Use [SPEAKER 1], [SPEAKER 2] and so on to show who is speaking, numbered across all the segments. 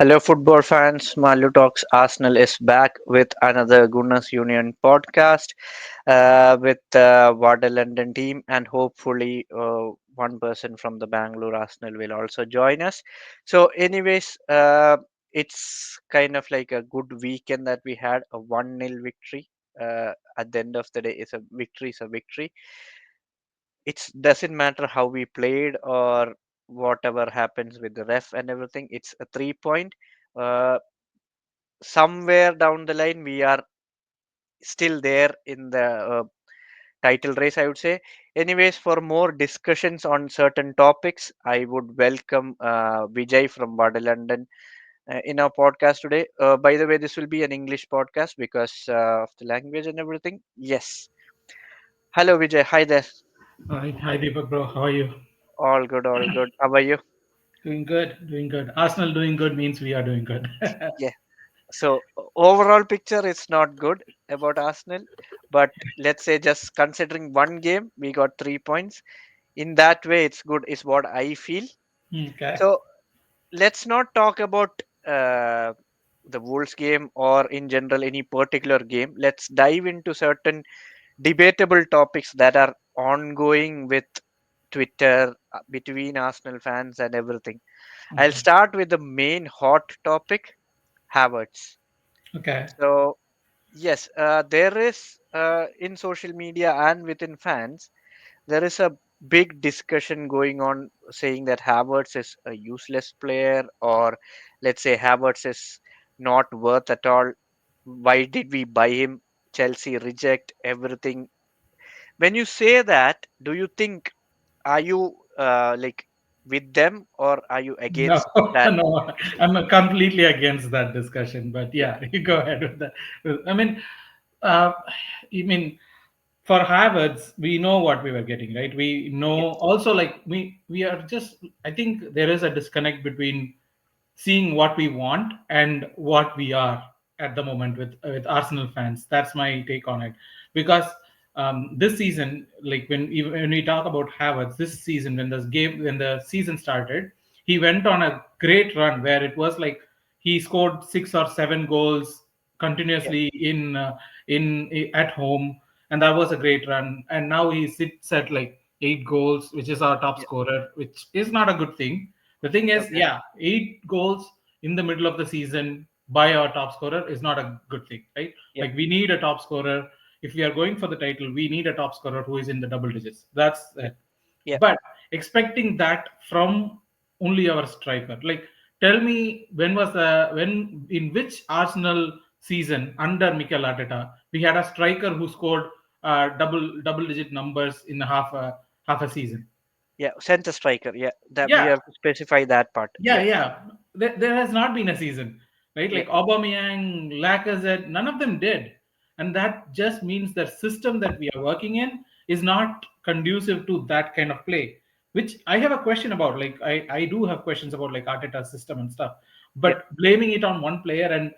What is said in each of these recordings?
[SPEAKER 1] Hello, football fans. Malu Talks Arsenal is back with another Gooners Union podcast with Wada London team, and hopefully, one person from the Bangalore Arsenal will also join us. So, anyways, it's kind of like a good weekend that we had a 1-0 victory. At the end of the day, it's a victory, is a victory. It doesn't matter how we played or whatever happens with the ref and everything. It's a 3 point. Uh, Somewhere down the line we are still there in the title race, I would say. Anyways, for more discussions on certain topics, I would welcome Vijay from Wada London in our podcast today. By the way, this will be an English podcast because of the language and everything. Yes. Hello, Vijay. Hi there.
[SPEAKER 2] Hi Deepak bro, how are you?
[SPEAKER 1] All good, all good. How are you?
[SPEAKER 2] Doing good, doing good. Arsenal doing good means we are doing good.
[SPEAKER 1] Yeah. So overall picture is not good about Arsenal, but let's say just considering one game, we got 3 points. In that way, it's good, is what I feel.
[SPEAKER 2] Okay.
[SPEAKER 1] So let's not talk about uh, the Wolves game or in general any particular game. Let's dive into certain debatable topics that are ongoing with Twitter between Arsenal fans and everything. I'll
[SPEAKER 2] Okay.
[SPEAKER 1] start with the main hot topic, Havertz.
[SPEAKER 2] Okay.
[SPEAKER 1] So yes, there is in social media and within fans, there is a big discussion going on saying that Havertz is a useless player, or let's say Havertz is not worth at all. Why did we buy him? Chelsea reject everything. When you say that, do you think, are you like with them or are you
[SPEAKER 2] No,
[SPEAKER 1] against that?
[SPEAKER 2] no, I'm completely against that discussion. But
[SPEAKER 1] Yeah,
[SPEAKER 2] yeah, you go ahead with that. I mean, uh, I mean, for Havertz, we know what we were getting, right? We know
[SPEAKER 1] yes,
[SPEAKER 2] also like we are just. I think there is a disconnect between seeing what we want and what we are at the moment with Arsenal fans. That's my take on it. Because this season, like when we talk about Havertz, this season when the season started, he went on a great run where it was like he scored 6 or 7 goals
[SPEAKER 1] yeah,
[SPEAKER 2] continuously in at home, and that was a great run. And now he sits at like 8 goals, which is our top
[SPEAKER 1] yeah,
[SPEAKER 2] scorer, which is not a good thing. The thing is,
[SPEAKER 1] okay,
[SPEAKER 2] yeah, 8 goals in the middle of the season by our top scorer is not a good thing, right?
[SPEAKER 1] yeah,
[SPEAKER 2] Like we need a top scorer. If we are going for the title, we need a top scorer who is in the double digits. That's
[SPEAKER 1] yeah,
[SPEAKER 2] it.
[SPEAKER 1] yeah.
[SPEAKER 2] But expecting that from only our striker, like tell me when in which Arsenal season under Mikel Arteta we had a striker who scored double digit numbers in half a season.
[SPEAKER 1] Yeah, center striker. Yeah, that we
[SPEAKER 2] Yeah,
[SPEAKER 1] have to specify that part.
[SPEAKER 2] yeah,
[SPEAKER 1] Yeah,
[SPEAKER 2] yeah. There has not been a season, right?
[SPEAKER 1] yeah,
[SPEAKER 2] Like Aubameyang, Lacazette, none of them did, and that just means the system that we are working in is not conducive to that kind of play. Which I have a question about. Like I do have questions about like Arteta's system and stuff,
[SPEAKER 1] yeah,
[SPEAKER 2] but blaming it on one player and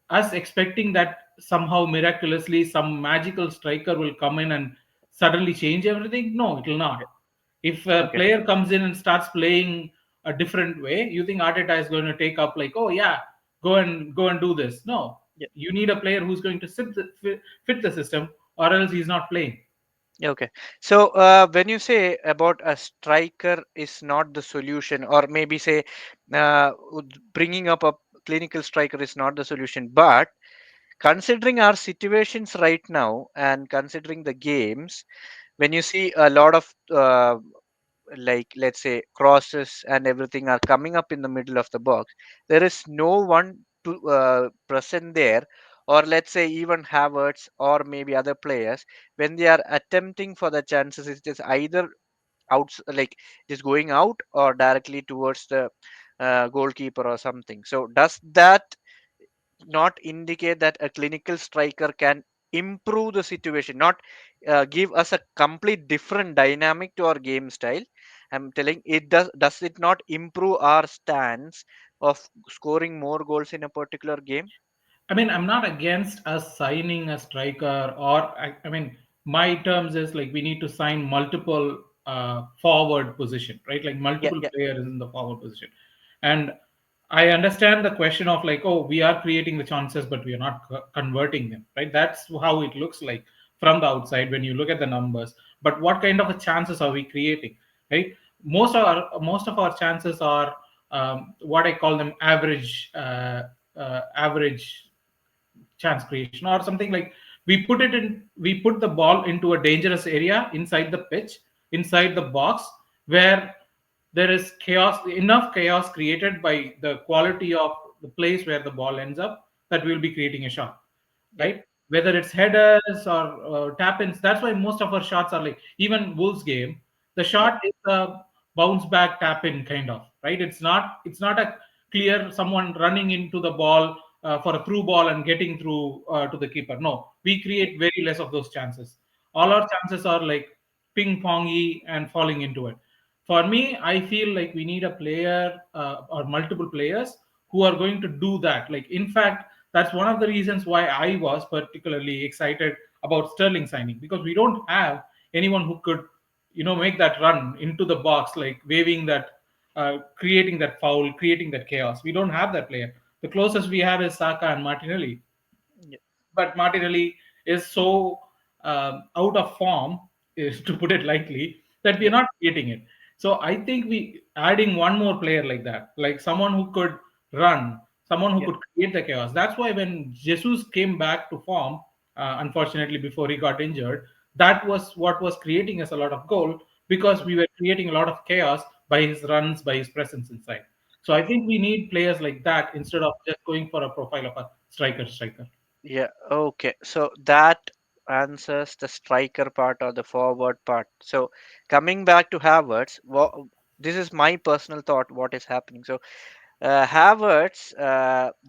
[SPEAKER 2] us expecting that somehow miraculously some magical striker will come in and suddenly change everything, no, it will
[SPEAKER 1] yeah.
[SPEAKER 2] not. If a
[SPEAKER 1] Okay.
[SPEAKER 2] player comes in and starts playing a different way, you think Arteta is going to take up like, oh yeah, go and do this. No,
[SPEAKER 1] Yeah.
[SPEAKER 2] you need a player who's going to fit the system, or else he's not playing.
[SPEAKER 1] Yeah, okay. So when you say about a striker is not the solution, or maybe say bringing up a clinical striker is not the solution, but considering our situations right now and considering the games, when you see a lot of like let's say crosses and everything are coming up in the middle of the box, there is no one to present there, or let's say even Havertz or maybe other players, when they are attempting for the chances, it is either out, like it is going out or directly towards the goalkeeper or something. So does that not indicate that a clinical striker can improve the situation, not give us a complete different dynamic to our game style? I'm telling, it does it not improve our stance of scoring more goals in a particular game?
[SPEAKER 2] I mean, I'm not against us signing a striker, or I mean, my terms is like we need to sign multiple forward position, right? Like
[SPEAKER 1] Yeah,
[SPEAKER 2] multiple
[SPEAKER 1] yeah,
[SPEAKER 2] players in the forward position, and I understand the question of like, oh, we are creating the chances, but we are not converting them, right? That's how it looks like from the outside when you look at the numbers. But what kind of a chances are we creating, right? Most of our chances are what I call them average chance creation or something like we put the ball into a dangerous area inside the pitch, inside the box, where there is enough chaos created by the quality of the place where the ball ends up, that we'll be creating a shot,
[SPEAKER 1] Yeah,
[SPEAKER 2] right? Whether it's headers or tap ins. That's why most of our shots are like, even Wolves game, the
[SPEAKER 1] yeah,
[SPEAKER 2] shot is a bounce back tap in kind of, right? It's not a clear someone running into the ball for a through ball and getting through to the keeper. No, we
[SPEAKER 1] yeah,
[SPEAKER 2] create very less of those chances. All our chances are like ping pongy and falling into it. For me, I feel like we need a player or multiple players who are going to do that. Like, in fact, that's one of the reasons why I was particularly excited about Sterling signing, because we don't have anyone who could, make that run into the box, like waving that, creating that foul, creating that chaos. We don't have that player. The closest we have is Saka and Martinelli,
[SPEAKER 1] yeah,
[SPEAKER 2] but Martinelli is so out of form, is to put it lightly, that we are
[SPEAKER 1] yeah,
[SPEAKER 2] not creating it. So I think we adding one more player like that, like someone who could run, someone who
[SPEAKER 1] yeah,
[SPEAKER 2] could create the chaos. That's why when Jesus came back to form, unfortunately before he got injured, that was what was creating us a lot of goal, because we were creating a lot of chaos by his runs, by his presence inside. So I think we need players like that instead of just going for a profile of a striker.
[SPEAKER 1] yeah. Okay, so that answers the striker part or the forward part. So coming back to Havertz, this is my personal thought. What is happening? So Havertz,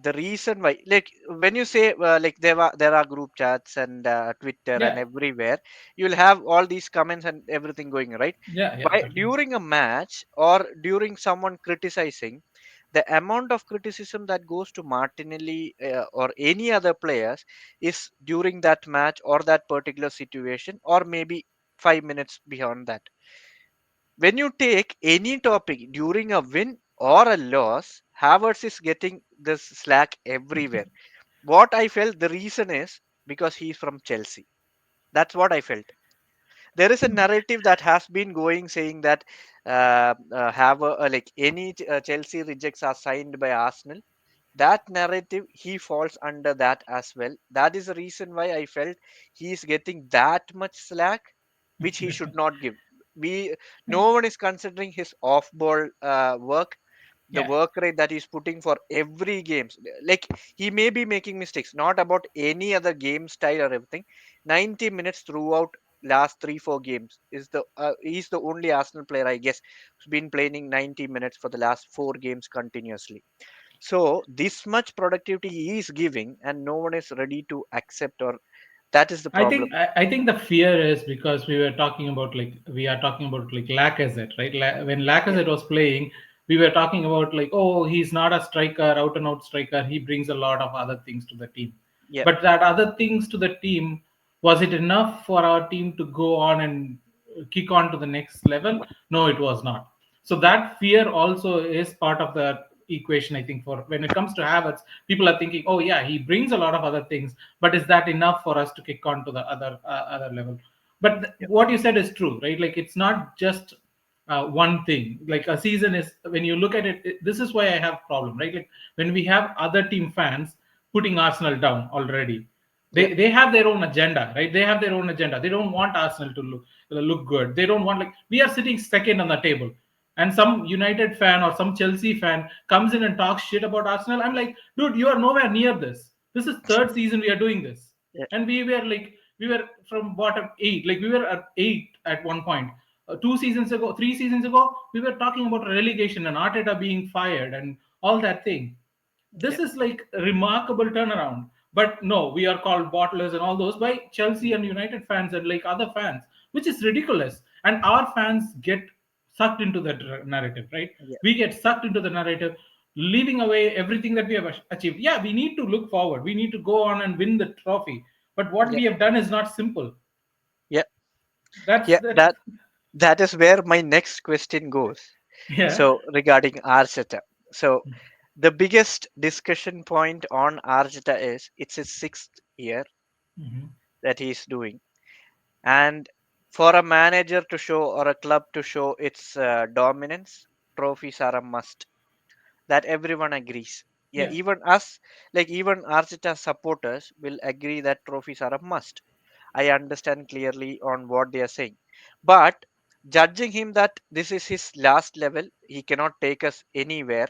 [SPEAKER 1] the reason why, like when you say like there are group chats and Twitter and
[SPEAKER 2] Yeah,
[SPEAKER 1] everywhere, you'll have all these comments and everything going right.
[SPEAKER 2] yeah,
[SPEAKER 1] By
[SPEAKER 2] definitely.
[SPEAKER 1] during a match or during someone criticizing, the amount of criticism that goes to Martinelli or any other players is during that match or that particular situation, or maybe 5 minutes beyond that. When you take any topic during a win or a loss, Havertz is getting this slack everywhere. What I felt the reason is because he's from Chelsea. That's what I felt. There is a narrative that has been going saying that like any Chelsea rejects are signed by Arsenal. That narrative he falls under that as well. That is the reason why I felt he is getting that much slack, which he should not give. We No one is considering his off ball work, the
[SPEAKER 2] Yeah.
[SPEAKER 1] work rate that he's putting for every games. Like he may be making mistakes, not about any other game style or everything. 90 minutes throughout last 3-4 games is the he's the only Arsenal player I guess who's been playing 90 minutes for the last 4 games continuously. So this much productivity he is giving and no one is ready to accept, or that is the
[SPEAKER 2] I think
[SPEAKER 1] problem.
[SPEAKER 2] I think the fear is because we are talking about like Lacazette, right? When
[SPEAKER 1] Yeah,
[SPEAKER 2] Lacazette was playing, we were talking about like, oh, he's not a striker, out and out striker. He brings a lot of other things to the team.
[SPEAKER 1] yeah,
[SPEAKER 2] But that other things to the team, was it enough for our team to go on and kick on to the next level? No, it was not. So
[SPEAKER 1] yeah,
[SPEAKER 2] that fear also is part of the equation. I think for when it comes to Havertz, people are thinking, oh yeah, he brings a lot of other things, but is that enough for us to kick on to the other level? But
[SPEAKER 1] yeah,
[SPEAKER 2] what you said is true, right? Like, it's not just one thing. Like, a season is, when you look at this is why I have problem, right? Like, when we have other team fans putting Arsenal down already,
[SPEAKER 1] yeah,
[SPEAKER 2] they have their own agenda, right? They have their own agenda. They don't want Arsenal to look good. They don't want, like, we are sitting second on the table, and some United fan or some Chelsea fan comes in and talks shit about Arsenal. I'm like, dude, you are nowhere near this. This is third season we are doing this,
[SPEAKER 1] yeah,
[SPEAKER 2] and we were from bottom eight. Like, we were at eight at one point. 2 seasons ago, 3 seasons ago, we were talking about relegation and Arteta being fired and all that thing.
[SPEAKER 1] yeah,
[SPEAKER 2] This is like a remarkable turnaround. But no, we are called bottlers and all those by Chelsea
[SPEAKER 1] yeah,
[SPEAKER 2] and United fans and like other fans, which is ridiculous. And our fans get sucked into that narrative, right?
[SPEAKER 1] yeah,
[SPEAKER 2] We get sucked into the narrative, leaving away everything that we have achieved. Yeah, we need to look forward, we need to go on and win the trophy, but what
[SPEAKER 1] yeah,
[SPEAKER 2] we have done is not simple.
[SPEAKER 1] yeah,
[SPEAKER 2] That's
[SPEAKER 1] yeah.
[SPEAKER 2] that.
[SPEAKER 1] That is where my next question goes.
[SPEAKER 2] Yeah.
[SPEAKER 1] So regarding our setup. So The biggest discussion point on Arteta is it's his sixth year
[SPEAKER 2] Mhm.
[SPEAKER 1] that he's doing, and for a manager to show or a club to show its dominance, trophies are a must. That everyone agrees. Yeah,
[SPEAKER 2] Yeah,
[SPEAKER 1] even us, like even Arteta supporters, will agree that trophies are a must. I understand clearly on what they are saying, but judging him that this is his last level, he cannot take us anywhere,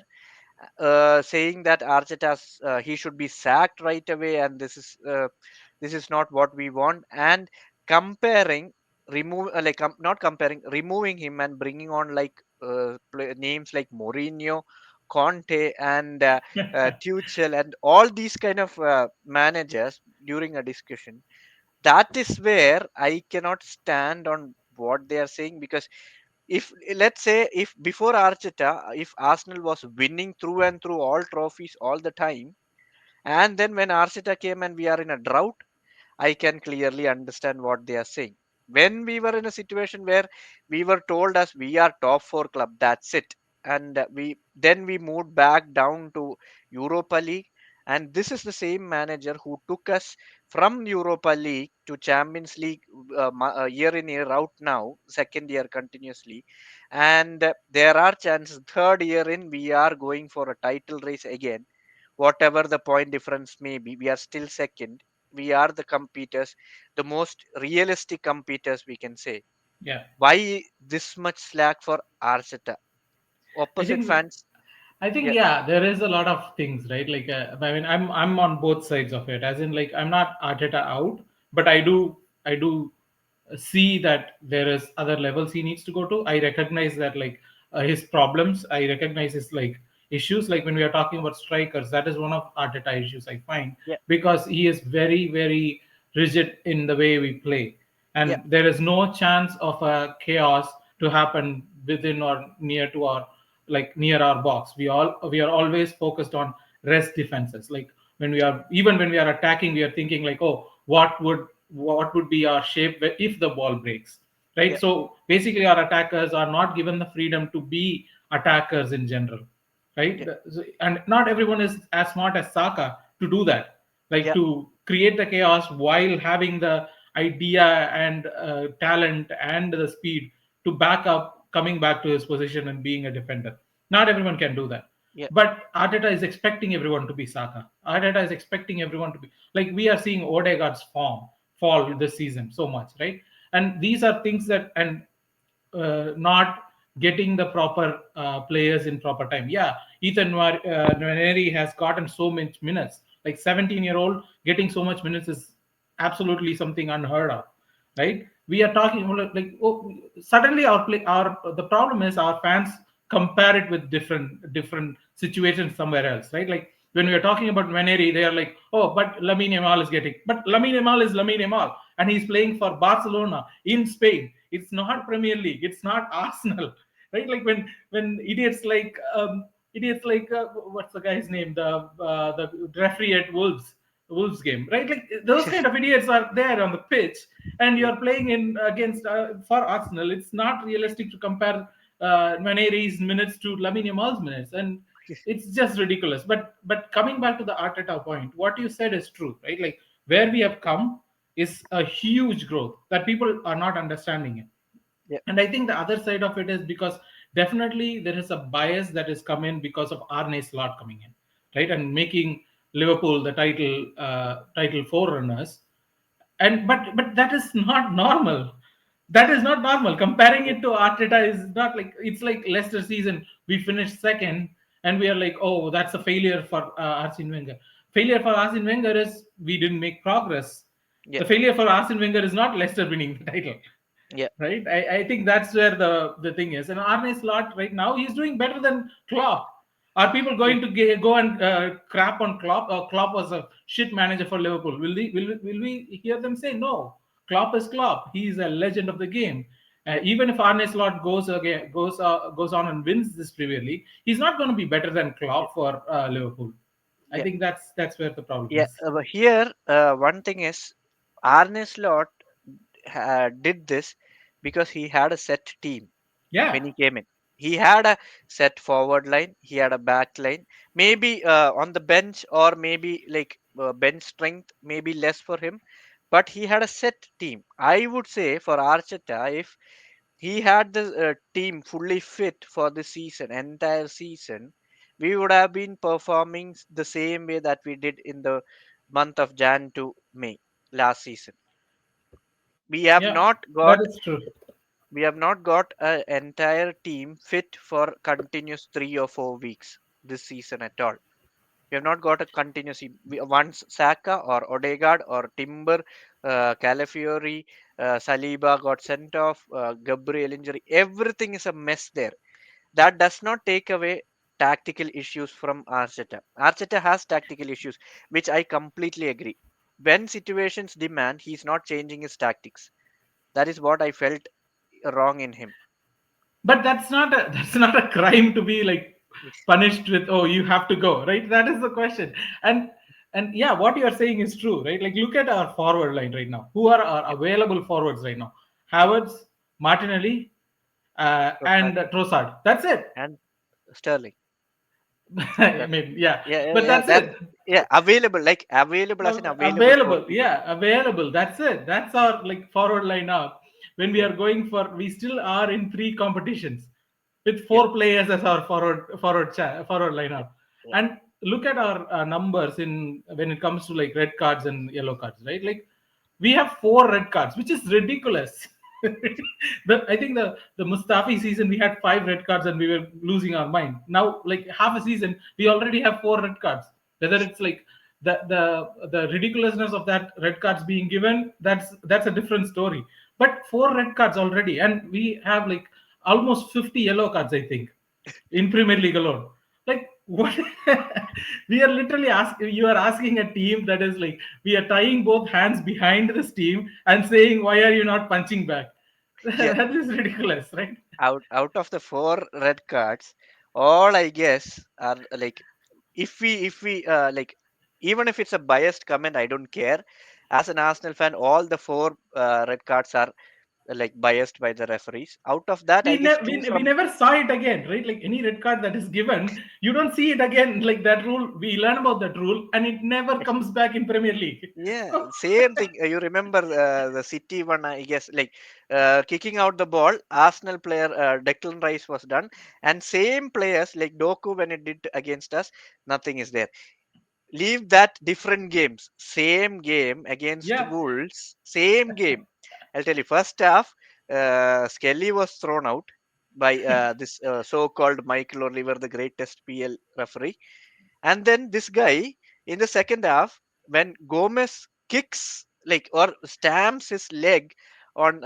[SPEAKER 1] saying that Arteta's he should be sacked right away, and this is not what we want. And comparing, not comparing, removing him and bringing on like names like Mourinho, Conte, and Tuchel, and all these kind of managers during a discussion. That is where I cannot stand on what they are saying, because if, let's say, if before Arteta, if Arsenal was winning through and through all trophies all the time, and then when Arteta came and we are in a drought, I can clearly understand what they are saying. When we were in a situation where we were told as we are top four club, that's it, and we moved back down to Europa League, and this is the same manager who took us from Europa League to Champions League year in year out now, second year continuously, and there are chances third year in we are going for a title race again. Whatever the point difference may be, we are still second. We are the competitors, the most realistic competitors, we can say.
[SPEAKER 2] yeah.
[SPEAKER 1] Why this much slack for Arteta?
[SPEAKER 2] I
[SPEAKER 1] Opposite
[SPEAKER 2] think
[SPEAKER 1] fans,
[SPEAKER 2] I think
[SPEAKER 1] yeah,
[SPEAKER 2] yeah, there is a lot of things, right? Like I mean, I'm on both sides of it. As in, like I'm not Arteta out, but I do see that there is other levels he needs to go to. I recognize that like his problems. I recognize his like issues. Like when we are talking about strikers, that is one of Arteta issues I find
[SPEAKER 1] yeah,
[SPEAKER 2] because he is very rigid in the way we play,
[SPEAKER 1] yeah,
[SPEAKER 2] and there is no chance of a chaos to happen within or near to our like near our box. We are always focused on rest defenses. Like when we are even when we are attacking, we are thinking like, oh, what would be our shape if the ball breaks, right?
[SPEAKER 1] yeah,
[SPEAKER 2] So basically, our attackers are not given the freedom to be attackers in general, right?
[SPEAKER 1] yeah,
[SPEAKER 2] And not everyone is as smart as Saka to do that, like
[SPEAKER 1] yeah,
[SPEAKER 2] to create the chaos while having the idea and talent and the speed to back up coming back to his position and being a defender. Not everyone can do that.
[SPEAKER 1] yeah,
[SPEAKER 2] But Arteta is expecting everyone to be Saka. Arteta is expecting everyone to be like we are seeing Odegaard's form fall this season so much, right? And these are things that and not getting the proper players in proper time. Yeah, Nwaneri has gotten so much minutes. Like 17-year-old getting so much minutes is absolutely something unheard of, right? We are talking about like oh, suddenly our the problem is our fans compare it with different situations somewhere else, right? Like when we are talking about Nwaneri, they are like, oh, but Lamine Yamal is getting, but Lamine Yamal is Lamine Yamal, and he's playing for Barcelona in Spain. It's not Premier League. It's not Arsenal, right? Like when idiots like what's the guy's name? The referee at Wolves game, right? Like those kind of idiots are there on the pitch, and
[SPEAKER 1] yeah,
[SPEAKER 2] you're playing in against for Arsenal. It's not realistic to compare Maneri's minutes to Lamine Yamal's minutes, and it's just ridiculous. But coming back to the Arteta point, what you said is true, right? Like where we have come is a huge growth that people are not understanding it.
[SPEAKER 1] yeah,
[SPEAKER 2] And I think the other side of it is because definitely there is a bias that is come in because of Arne Slot coming in, right, and making Liverpool the title forerunners. And but that is not normal. That is not normal. Comparing
[SPEAKER 1] yeah,
[SPEAKER 2] it to Arteta is not like it's like Leicester season. We finished second, and we are like, oh, that's a failure for Arsene Wenger. Failure for Arsene Wenger is we didn't make progress.
[SPEAKER 1] yeah,
[SPEAKER 2] The failure for Arsene Wenger is not Leicester winning the title,
[SPEAKER 1] yeah,
[SPEAKER 2] right? I think that's where the thing is. And Arne Slot right now he's doing better than Klopp. Are people
[SPEAKER 1] yeah,
[SPEAKER 2] going to go and crap on Klopp? Klopp was a shit manager for Liverpool. Will we hear them say no? Klopp is Klopp. He is a legend of the game.
[SPEAKER 1] yeah,
[SPEAKER 2] Even if Arne Slot goes on and wins this Premier League, he's not going to be better than
[SPEAKER 1] yeah,
[SPEAKER 2] Klopp for Liverpool. I
[SPEAKER 1] yeah,
[SPEAKER 2] think that's where the problem
[SPEAKER 1] yeah.
[SPEAKER 2] is.
[SPEAKER 1] But here, one thing is, Arne Slot did this because he had a set team
[SPEAKER 2] Yeah,
[SPEAKER 1] when he came in. He had a set forward line, he had a back line, maybe on the bench, or maybe like bench strength, maybe less for him, but he had a set team. I would say for Arteta, if he had the team fully fit for the season, entire season, we would have been performing the same way that we did in the month of Jan to May last season. We have
[SPEAKER 2] Yeah,
[SPEAKER 1] not
[SPEAKER 2] that
[SPEAKER 1] got
[SPEAKER 2] is true.
[SPEAKER 1] we have not got an entire team fit for continuous 3 or 4 weeks this season at all. We have not got a continuous once Saka or Odegaard or Timber, Calafiori, Saliba got sent off, Gabriel injury. Everything is a mess there. That does not take away tactical issues from Arteta. Arteta has tactical issues, which I completely agree. When situations demand, he's not changing his tactics. That is what I felt wrong in him.
[SPEAKER 2] But that's not a crime to be like
[SPEAKER 1] Yes.
[SPEAKER 2] punished with, oh, you have to go, right? That is the question. and and yeah, what you are saying is true, right? Like, look at our forward line right now. Who are our available forwards right now? Havertz, Martinelli,
[SPEAKER 1] Trossard
[SPEAKER 2] and Trossard. That's it.
[SPEAKER 1] and Sterling.
[SPEAKER 2] I
[SPEAKER 1] That's
[SPEAKER 2] mean, yeah,
[SPEAKER 1] yeah, yeah,
[SPEAKER 2] but
[SPEAKER 1] yeah.
[SPEAKER 2] that's
[SPEAKER 1] That
[SPEAKER 2] it.
[SPEAKER 1] yeah, available, like available as an available for
[SPEAKER 2] Available,
[SPEAKER 1] people.
[SPEAKER 2] yeah, available. That's it. That's our like forward lineup. When we
[SPEAKER 1] Yeah,
[SPEAKER 2] are going for, we still are in three competitions with
[SPEAKER 1] yeah,
[SPEAKER 2] four players as our forward
[SPEAKER 1] yeah,
[SPEAKER 2] lineup.
[SPEAKER 1] yeah,
[SPEAKER 2] And look at our numbers in when it comes to like red cards and yellow cards, right? Like, we have four red cards, which is ridiculous. I think the Mustafi season we had five red cards and we were losing our mind. Now, like half a season, we already have four red cards. Whether it's like the ridiculousness of that red cards being given, that's a different story. But four red cards already, and we have like almost 50 yellow cards, I think, in Premier League alone. Like, what? We are literally asking. You are asking a team that is like, we are tying both hands behind this team and saying, why are you not punching back?
[SPEAKER 1] yeah.
[SPEAKER 2] That is ridiculous, right?
[SPEAKER 1] Out of the four red cards, all I guess are like, if we like, even if it's a biased comment, I don't care. As an Arsenal fan, all the four red cards are like biased by the referees. Out of that, I guess two
[SPEAKER 2] We
[SPEAKER 1] from
[SPEAKER 2] never saw it again, right? Like, any red card that is given, you don't see it again. Like, that rule, we learn about that rule, and it never comes back in Premier League.
[SPEAKER 1] yeah, same thing. You remember the City one, I guess, like kicking out the ball, Arsenal player Declan Rice was done, and same players like Doku when it did against us, nothing is there. Leave that, different games, same game against
[SPEAKER 2] Yeah.
[SPEAKER 1] Wolves, same game. I'll tell you, first half, Skelly was thrown out by this so-called Michael Oliver, the greatest PL referee. And then this guy in the second half, when Gomez kicks like or stamps his leg on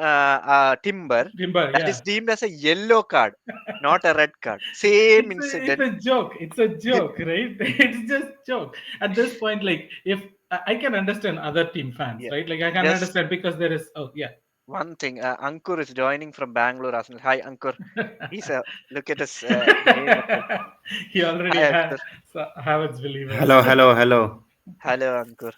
[SPEAKER 1] Timber,
[SPEAKER 2] Timber,
[SPEAKER 1] that is
[SPEAKER 2] yeah.
[SPEAKER 1] deemed as a yellow card, not a red card. Same
[SPEAKER 2] It's
[SPEAKER 1] incident.
[SPEAKER 2] a joke. It's a joke, right? It's just joke. At this point, like, if I can understand other team fans,
[SPEAKER 1] Yeah,
[SPEAKER 2] right? Like, I can
[SPEAKER 1] just
[SPEAKER 2] understand because there is, oh yeah.
[SPEAKER 1] one thing. Ankur is joining from Bangalore, Arsenal. Hi, Ankur. He's a look at his name itself.
[SPEAKER 2] He already
[SPEAKER 1] Hi, Ankur.
[SPEAKER 2] have its believer.
[SPEAKER 3] Hello, hello, hello.
[SPEAKER 1] Hello, Ankur.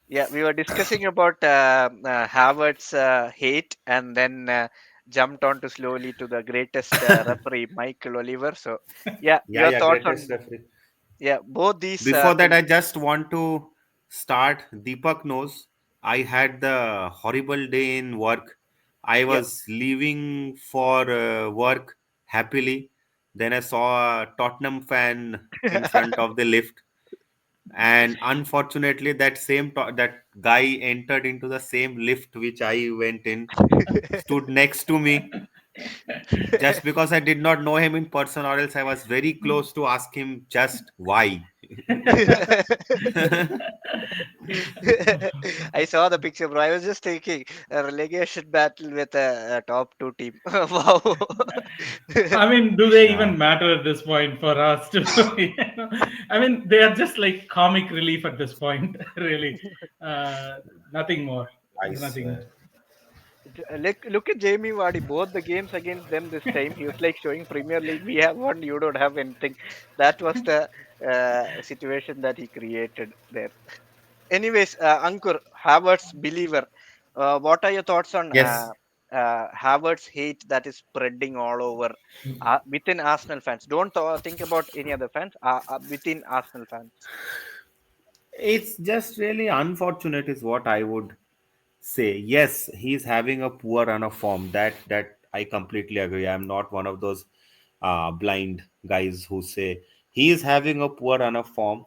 [SPEAKER 1] Yeah, we were discussing about Havertz hate, and then jumped on to slowly to the greatest referee, Michael Oliver. So, yeah,
[SPEAKER 3] Yeah,
[SPEAKER 1] your
[SPEAKER 3] yeah,
[SPEAKER 1] thoughts on
[SPEAKER 3] greatest referee.
[SPEAKER 1] yeah both these
[SPEAKER 3] Before that,
[SPEAKER 1] things.
[SPEAKER 3] I just want to start. Deepak knows I had the horrible day in work. I
[SPEAKER 1] Yeah,
[SPEAKER 3] was leaving for work happily. Then I saw a Tottenham fan in front of the lift, and unfortunately, that guy entered into the same lift which I went in, stood next to me, just because I did not know him in person, or else I was very close to ask him just why.
[SPEAKER 1] I saw the picture, bro. I was just thinking a relegation battle with a top two team. Wow.
[SPEAKER 2] I mean, do they
[SPEAKER 3] Yeah,
[SPEAKER 2] even matter at this point for us to? I mean, they are just like comic relief at this point, really. Uh, Nothing more.
[SPEAKER 3] I
[SPEAKER 2] Nothing more.
[SPEAKER 3] swear.
[SPEAKER 1] Look at Jamie Vardy. Both the games against them this time, he was like showing Premier League. We have one, you don't have anything. That was the situation that he created there. Anyways, Ankur, Havertz believer. What are your thoughts on
[SPEAKER 3] Yes.
[SPEAKER 1] Havertz hate that is spreading all over within Arsenal fans. Don't think about any other fans. Within Arsenal fans.
[SPEAKER 3] It's just really unfortunate, is what I would say. Yes, he's having a poor run of form. That I completely agree. I'm not one of those blind guys who say he is having a poor run of form.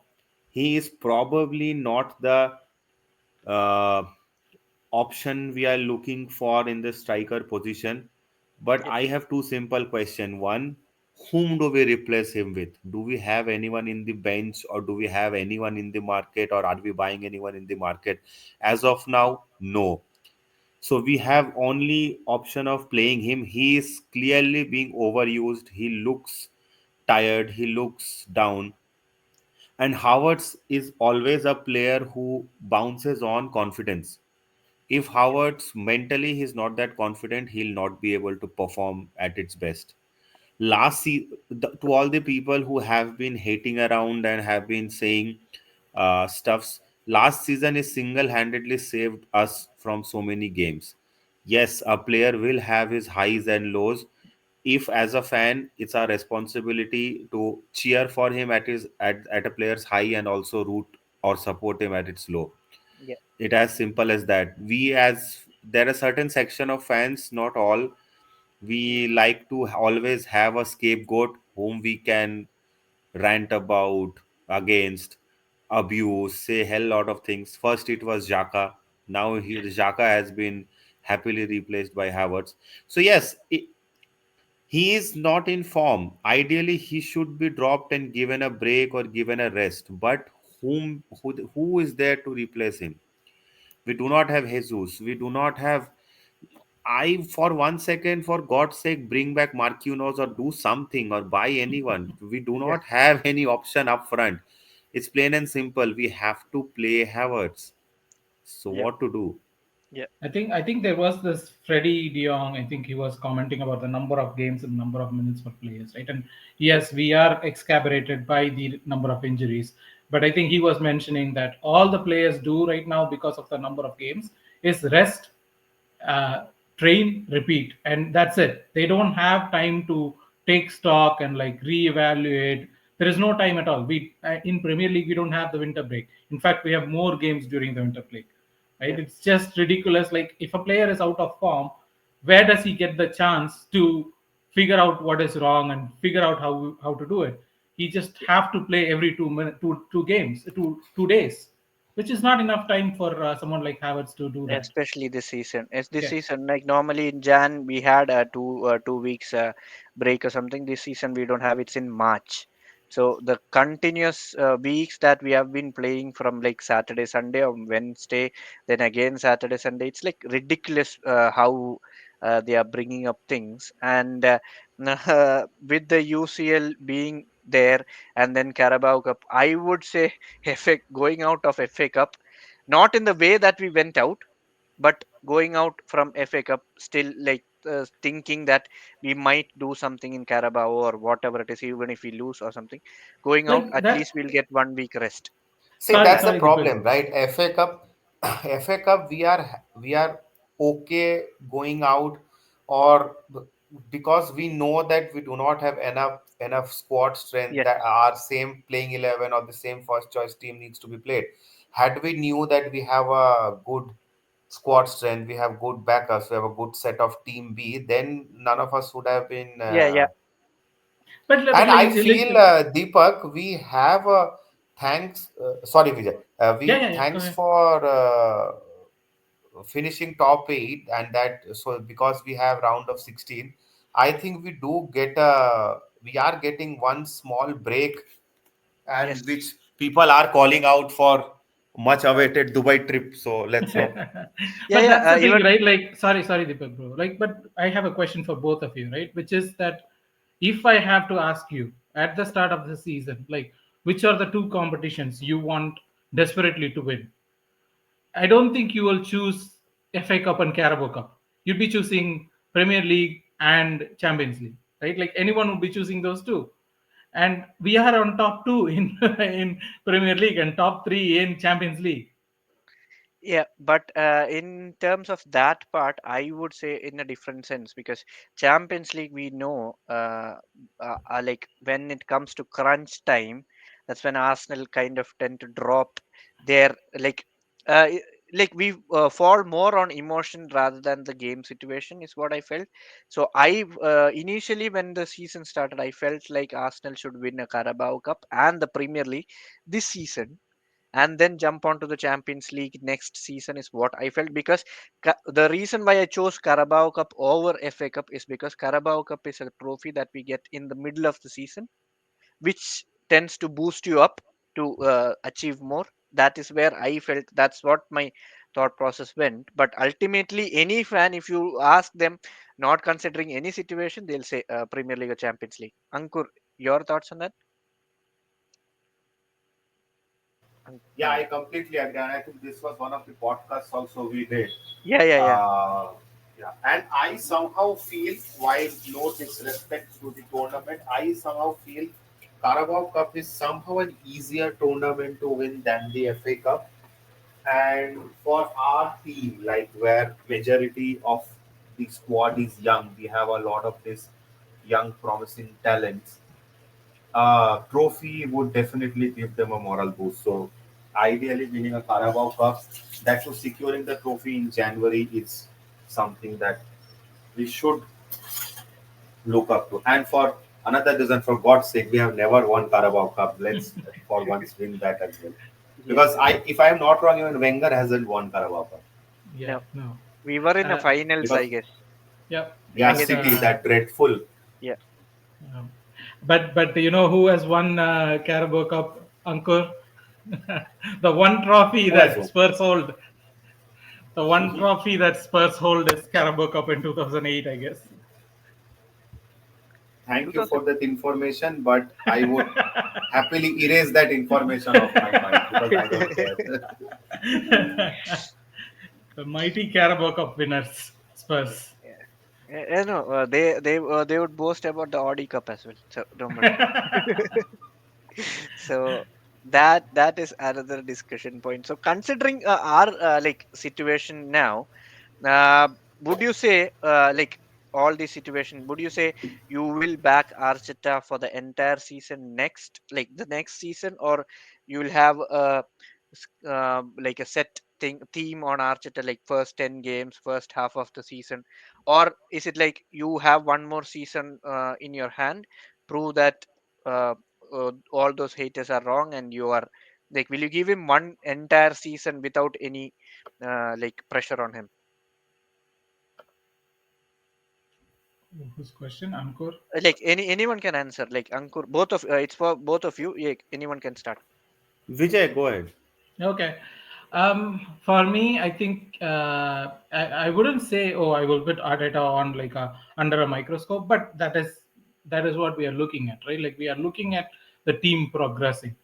[SPEAKER 3] He is probably not the uh, option we are looking for in the striker position. But
[SPEAKER 1] Yeah,
[SPEAKER 3] I have two simple questions. One, whom do we replace him with? Do we have anyone in the bench, or do we have anyone in the market, or are we buying anyone in the market? As of now, no. So we have only option of playing him. He is clearly being overused. He looks tired. He looks down. And Havertz is always a player who bounces on confidence. If Havertz mentally he's not that confident, he'll not be able to perform at its best. To all the people who have been hating around and have been saying stuffs, last season is single-handedly saved us from so many games. Yes, a player will have his highs and lows. If as a fan, it's our responsibility to cheer for him at a player's high, and also root or support him at its low.
[SPEAKER 1] yeah,
[SPEAKER 3] It as simple as that. We as There are certain section of fans, not all, we like to always have a scapegoat whom we can rant about, against, abuse, say hell lot of things. First it was Xhaka. Now Xhaka has been happily replaced by Havertz. So yes, he is not in form. Ideally, he should be dropped and given a break or given a rest. But who is there to replace him? We do not have Jesus. We do not have. I, for 1 second, for God's sake, bring back Marquinhos or do something or buy anyone. We do
[SPEAKER 1] yeah,
[SPEAKER 3] not have any option up front. It's plain and simple. We have to play Havertz. So
[SPEAKER 1] yeah,
[SPEAKER 3] what to do?
[SPEAKER 1] yeah.
[SPEAKER 2] I think there was this Freddie De Jong. I think he was commenting about the number of games and number of minutes for players, right? And yes, we are excavated by the number of injuries, but I think he was mentioning that all the players do right now because of the number of games is rest, uh, train, repeat, and that's it. They don't have time to take stock and like reevaluate. There is no time at all. We in Premier League we don't have the winter break. In fact, we have more games during the winter break.
[SPEAKER 1] Yeah.
[SPEAKER 2] Right? It's just ridiculous. Like if a player is out of form, where does he get the chance to figure out what is wrong and figure out how to do it? He just have to play every 2 minutes, two games, 2 days, which is not enough time for someone like Havertz to do that.
[SPEAKER 1] Especially this season. As this
[SPEAKER 2] Yeah.
[SPEAKER 1] season, like normally in Jan we had a 2 weeks break or something. This season we don't have. It's in March. So the continuous weeks that we have been playing from like Saturday, Sunday, or Wednesday, then again Saturday, Sunday. It's like ridiculous how they are bringing up things. And with the UCL being there, and then Carabao Cup, I would say FA going out of FA Cup, not in the way that we went out, but going out from FA Cup still like thinking that we might do something in Carabao or whatever it is, even if we lose or something. Going out,
[SPEAKER 2] Like
[SPEAKER 1] at
[SPEAKER 2] that.
[SPEAKER 1] least we'll get 1 week rest.
[SPEAKER 3] See,
[SPEAKER 2] Sorry,
[SPEAKER 3] that's the
[SPEAKER 2] sorry, Deepak.
[SPEAKER 3] problem, right? FA Cup, FA Cup, we are okay going out, or because we know that we do not have enough squad strength,
[SPEAKER 1] Yes,
[SPEAKER 3] that our same playing 11 or the same first choice team needs to be played. Had we knew that we have a good squad strength, we have good backups, we have a good set of team B, then none of us would have been.
[SPEAKER 1] yeah, yeah,
[SPEAKER 2] But
[SPEAKER 3] And
[SPEAKER 2] like,
[SPEAKER 3] I feel, Deepak, we have thanks. Sorry, Vijay.
[SPEAKER 2] yeah,
[SPEAKER 3] We
[SPEAKER 2] yeah, yeah. Go
[SPEAKER 3] thanks
[SPEAKER 2] ahead.
[SPEAKER 3] for finishing top eight, and that so because we have round of 16, I think we are getting one small break, and
[SPEAKER 1] yes,
[SPEAKER 3] which people are calling out for much awaited Dubai trip. So let's hope.
[SPEAKER 1] yeah,
[SPEAKER 2] But
[SPEAKER 1] yeah.
[SPEAKER 2] that's the thing,
[SPEAKER 1] Even
[SPEAKER 2] right? Like, sorry, Deepak, bro. Like, but I have a question for both of you, right? Which is that if I have to ask you at the start of the season, like, which are the two competitions you want desperately to win? I don't think you will choose FA Cup and Carabao Cup. You'd be choosing Premier League and Champions League, right? Like anyone would be choosing those two. And we are on top two in in Premier League and top three in Champions League.
[SPEAKER 1] Yeah, but in terms of that part, I would say in a different sense because Champions League, we know, like when it comes to crunch time, that's when Arsenal kind of tend to drop their uh, i- we fall more on emotion rather than the game situation is what I felt. So I initially when the season started, I felt like Arsenal should win a Carabao Cup and the Premier League this season and then jump onto the Champions League next season is what I felt because the reason why I chose Carabao Cup over FA Cup is because Carabao Cup is a trophy that we get in the middle of the season, which tends to boost you up to achieve more. That is where I felt that's what my thought process went. But ultimately, any fan, if you ask them, not considering any situation, they'll say Premier League or Champions League. Ankur, your thoughts on that?
[SPEAKER 3] Yeah, I completely agree. And I think this was one of the podcasts also we did.
[SPEAKER 1] Yeah, yeah, yeah.
[SPEAKER 3] Uh, yeah, and I somehow feel, while no disrespect to the tournament, I somehow feel Carabao Cup is somehow an easier tournament to win than the FA Cup. And for our team, like where majority of the squad is young, we have a lot of this young promising talents. Trophy would definitely give them a moral boost. So, ideally, winning a Carabao Cup, that to securing the trophy in January is something that we should look up to. And for another reason, for God's sake, we have never won Carabao Cup. Let's for once win that as well.
[SPEAKER 1] Yes,
[SPEAKER 3] Because
[SPEAKER 1] yes.
[SPEAKER 3] if I am not wrong, even Wenger hasn't won Carabao Cup.
[SPEAKER 2] Yeah,
[SPEAKER 1] No,
[SPEAKER 2] no.
[SPEAKER 1] we were in a
[SPEAKER 2] Uh,
[SPEAKER 1] finals,
[SPEAKER 3] Because
[SPEAKER 1] I guess.
[SPEAKER 2] yeah,
[SPEAKER 3] yeah,
[SPEAKER 2] because
[SPEAKER 1] Against
[SPEAKER 3] City that dreadful.
[SPEAKER 1] yeah.
[SPEAKER 2] um, but you know who has won Carabao Cup, Ankur? The one trophy
[SPEAKER 3] Who has
[SPEAKER 2] that
[SPEAKER 3] won?
[SPEAKER 2] Spurs hold. The one
[SPEAKER 3] Mhm.
[SPEAKER 2] trophy that Spurs hold is Carabao Cup in 2008, I guess.
[SPEAKER 3] Thank you
[SPEAKER 1] 2000.
[SPEAKER 3] for that information, but I would happily erase that information of my mind because I don't care.
[SPEAKER 2] The mighty Carabao Cup winners, Spurs.
[SPEAKER 1] No, they would boast about the Audi Cup as well. So don't worry. So that is another discussion point. So considering our situation now, uh, would you say all the situation? Would you say you will back Arteta for the entire season next, like the next season, or you will have like a set theme on Arteta, like first 10 games, first half of the season, or is it like you have one more season in your hand, prove that uh, all those haters are wrong, and you are like, will you give him one entire season without any pressure on him?
[SPEAKER 2] Whose question, Ankur?
[SPEAKER 1] Like anyone can answer. Like Ankur, both of it's for both of you. Yeah, anyone can start.
[SPEAKER 3] Vijay, go ahead.
[SPEAKER 2] Okay. For me, I think I wouldn't say, oh, I will put Arteta on like under a microscope, but that is what we are looking at, right? Like we are looking at the team progressing,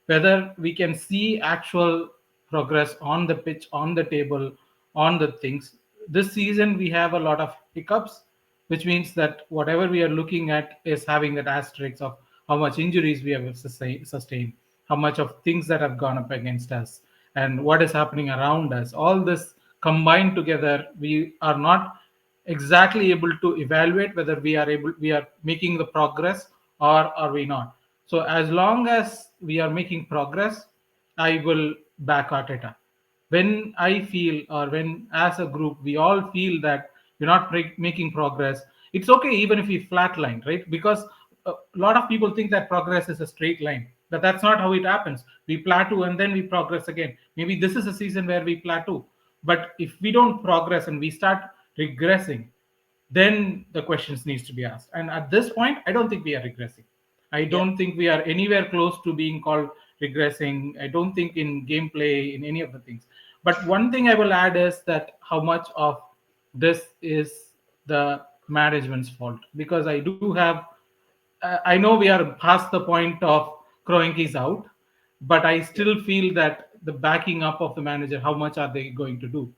[SPEAKER 2] whether we can see actual progress on the pitch, on the table, on the things. This season we have a lot of hiccups, which means that whatever we are looking at is having that asterisk of how much injuries we have sustained, how much of things that have gone up against us, and what is happening around us. All this combined together, we are not exactly able to evaluate whether we are making the progress or are we not. So as long as we are making progress, I will back Arteta. When I feel, or when as a group we all feel that we're not making progress, it's okay even if we flatline, right? Because a lot of people think that progress is a straight line, but that's not how it happens. We plateau and then we progress again. Maybe this is a season where we plateau, but if we don't progress and we start regressing, then the questions needs to be asked. And at this point, I don't think we are regressing. I
[SPEAKER 1] Yeah,
[SPEAKER 2] don't think we are anywhere close to being called regressing. I don't think in gameplay, in any of the things. But one thing I will add is that how much of this is the management's fault, because I do have I know we are past the point of Kroenke's out, but I
[SPEAKER 1] yeah,
[SPEAKER 2] still feel that the backing up of the manager, how much are they going to do?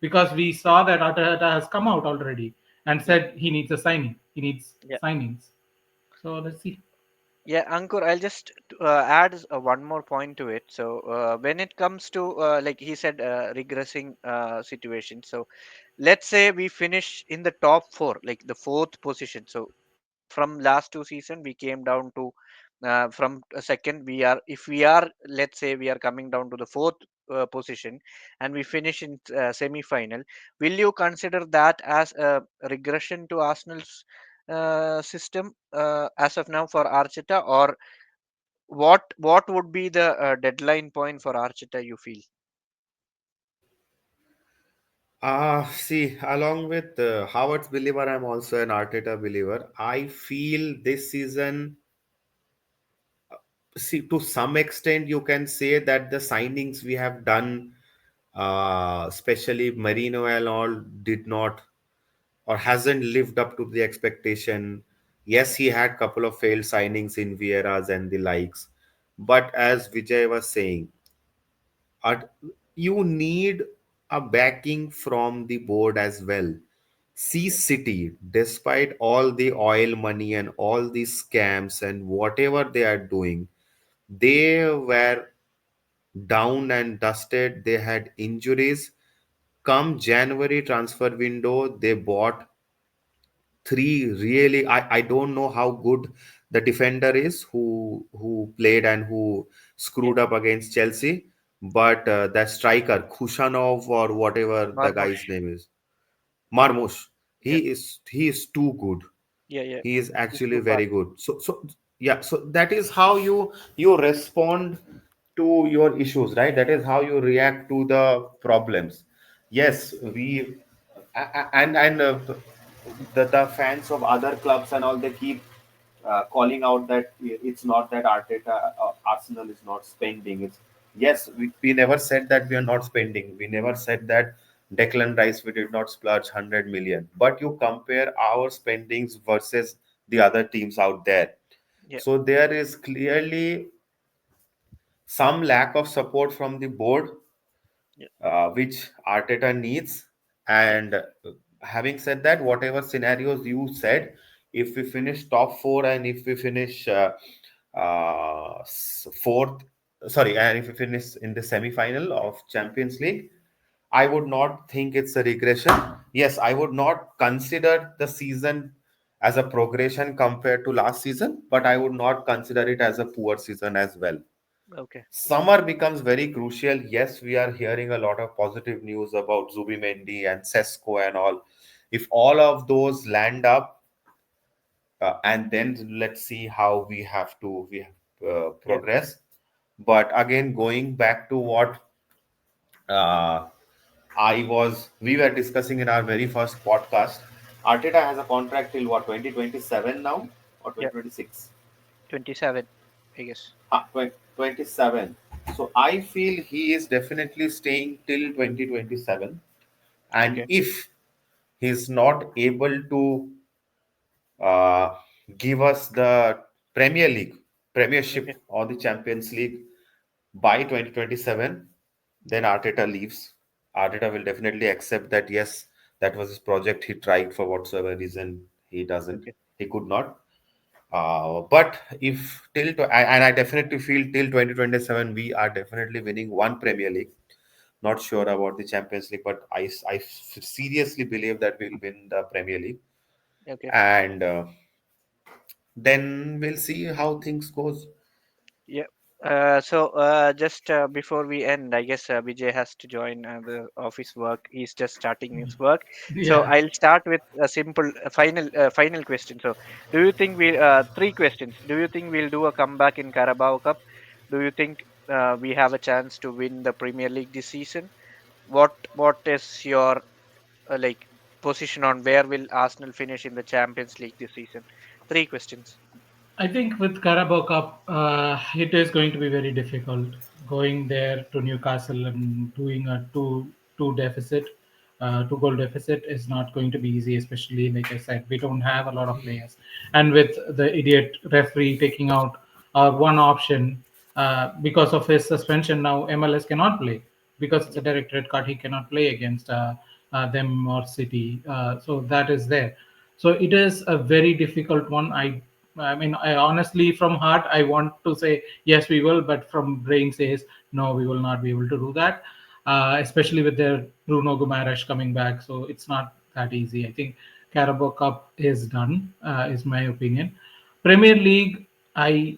[SPEAKER 2] Because we saw that Arteta has come out already and
[SPEAKER 1] yeah,
[SPEAKER 2] said he needs a signing, he needs
[SPEAKER 1] yeah.
[SPEAKER 2] signings. So let's see.
[SPEAKER 1] Yeah, Ankur, I'll just add one more point to it. So when it comes to like he said, regressing situation. So let's say we finish in the top four, like the fourth position. So from last two season, we came down to from a second. We are if we are let's say we are coming down to the fourth position, and we finish in semi-final. Will you consider that as a regression to Arsenal's system as of now for Arteta, or what would be the deadline point for Arteta? You feel?
[SPEAKER 3] See, along with Howard's believer, I'm also an Arteta believer. I feel this season, see, to some extent, you can say that the signings we have done, especially Marino and all, did not or hasn't lived up to the expectation. Yes, he had couple of failed signings in Vieiras and the likes, but as Vijay was saying, at, you need a backing from the board as well. See City, despite all the oil money and all the scams and whatever they are doing, they were down and dusted. They had injuries. Come January transfer window, they bought three really. I don't know how good the defender is who played and who
[SPEAKER 1] Yeah,
[SPEAKER 3] screwed up against Chelsea, but that striker Kushanov or whatever the guy's
[SPEAKER 1] Marmush.
[SPEAKER 3] name is, Marmush,
[SPEAKER 1] Yeah,
[SPEAKER 3] he is too good.
[SPEAKER 1] yeah, yeah.
[SPEAKER 3] He is
[SPEAKER 1] He's
[SPEAKER 3] actually
[SPEAKER 1] too fast.
[SPEAKER 3] very good. So yeah, so that is how you respond to your issues, right? That is how you react to the problems. Yes, we and the fans of other clubs and all, they keep calling out that it's not that Arteta Arsenal is not spending. It's yes, we never said that we are not spending. We never said that Declan Rice we did not splurge 100 million. But you compare our spendings versus the other teams out there.
[SPEAKER 1] Yeah,
[SPEAKER 3] So there is clearly some lack of support from the board,
[SPEAKER 1] yeah,
[SPEAKER 3] which Arteta needs.
[SPEAKER 1] yeah.
[SPEAKER 3] And having said that, whatever scenarios you said, if we finish top four and if we finish fourth, sorry, and if we finish in the semi-final of Champions League, I would not think it's a regression. Yes, I would not consider the season as a progression compared to last season, but I would not consider it as a poor season as well.
[SPEAKER 1] Okay.
[SPEAKER 3] Summer becomes very crucial. Yes, we are hearing a lot of positive news about Zubimendi and Sesko and all. If all of those land up, and then let's see how we have
[SPEAKER 1] Yeah,
[SPEAKER 3] progress. But again, going back to what uh, we were discussing in our very first podcast, Arteta has a contract till what, 2027 now or
[SPEAKER 1] yeah.
[SPEAKER 3] 2026?
[SPEAKER 1] 27, I guess.
[SPEAKER 3] 27. So I feel he is definitely staying till 2027. And
[SPEAKER 1] Okay,
[SPEAKER 3] if he's not able to uh, give us the Premier League,
[SPEAKER 1] okay,
[SPEAKER 3] Premiership or the Champions League by 2027, then Arteta leaves. Arteta will definitely accept that, yes, that was his project. He tried for whatsoever reason he doesn't,
[SPEAKER 1] okay.
[SPEAKER 3] he could not. But if and I definitely feel till 2027, we are definitely winning one Premier League. Not sure about the Champions League, but I seriously believe that we'll win the Premier League.
[SPEAKER 1] Okay.
[SPEAKER 3] And then we'll see how things goes.
[SPEAKER 1] Yeah. So just before we end, I guess Vijay has to join the office work. He's just starting his work. So
[SPEAKER 2] Yeah.
[SPEAKER 1] I'll start with a simple final question. So do you think we three questions? Do you think we'll do a comeback in Carabao Cup? Do you think we have a chance to win the Premier League this season? What is your like position on where will Arsenal finish in the Champions League this season? Three questions.
[SPEAKER 2] I think with Carabao Cup, it is going to be very difficult going there to Newcastle and doing a two deficit, two goal deficit is not going to be easy. Especially like I said, we don't have a lot of players, and with the idiot referee taking out one option because of his suspension, now MLS cannot play because it's a
[SPEAKER 1] Yep.
[SPEAKER 2] direct red card. He cannot play against them or City, so that is there. So it is a very difficult one. I I mean, I honestly, from heart, I want to say yes, we will, but from brain says no, we will not be able to do that. Especially with their Bruno Guimaraes coming back, so it's not that easy. I think Carabao Cup is done, is my opinion. Premier League, I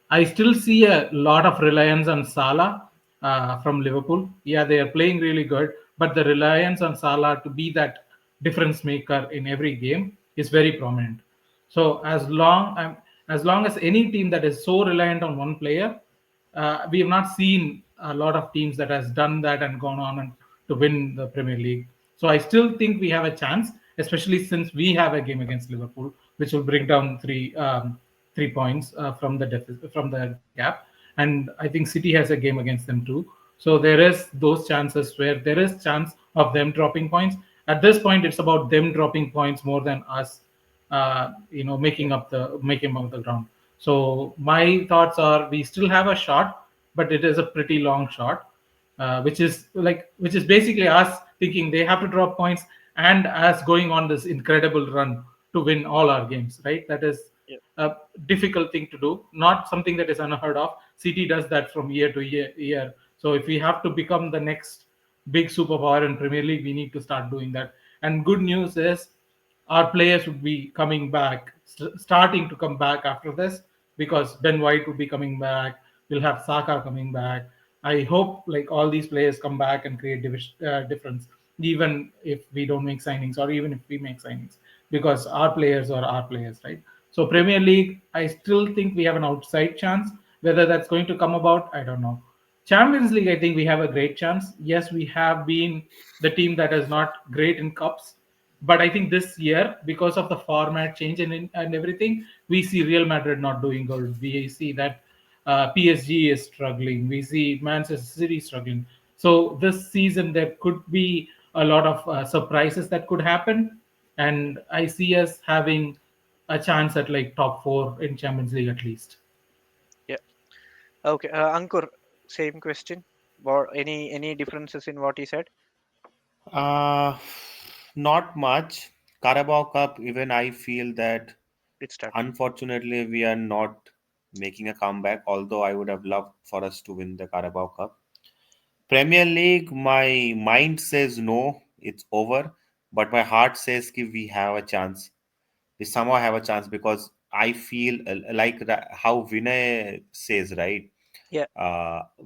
[SPEAKER 2] I still see a lot of reliance on Salah from Liverpool. Yeah, they are playing really good, but the reliance on Salah to be that difference maker in every game is very prominent. So as long as any team that is so reliant on one player, we have not seen a lot of teams that has done that and gone on and to win the Premier League. So I still think we have a chance, especially since we have a game against Liverpool, which will bring down 3 points from the from the gap, and I think City has a game against them too. So there is those chances where there is chance of them dropping points. At this point, it's about them dropping points more than us making up the ground. So my thoughts are we still have a shot, but it is a pretty long shot, which is basically us thinking they have to drop points and us going on this incredible run to win all our games. Right? That is
[SPEAKER 1] Yeah,
[SPEAKER 2] a difficult thing to do, not something that is unheard of. City does that from year to year. So if we have to become the next big superpower in Premier League, we need to start doing that. And good news is our players would be coming back, starting to come back after this, because Ben White would be coming back. We'll have Saka coming back. I hope like all these players come back and create difference, even if we don't make signings or even if we make signings, because our players are our players, right? So
[SPEAKER 1] yeah,
[SPEAKER 2] Premier League, I still think we have an outside chance. Whether that's going to come about, I don't know. Champions League, I think we have a great chance. Yes, we have been the team that is not great in cups, but I think this year, because of the format change and everything, we see Real Madrid not doing good. We see that PSG is struggling. We see Manchester City struggling. So this season, there could be a lot of surprises that could happen, and I see us having a chance at like top four in Champions League at least.
[SPEAKER 1] yeah. Okay, Ankur, same question. Or any differences in what he said?
[SPEAKER 3] Uh, Not much. Carabao Cup, even I feel that
[SPEAKER 1] It's done.
[SPEAKER 3] unfortunately we are not making a comeback, although I would have loved for us to win the Carabao Cup. Premier League, my mind says no, it's over, but my heart says ki we have a chance. We somehow have a chance because I feel like how Vinay says, right?
[SPEAKER 1] Yeah,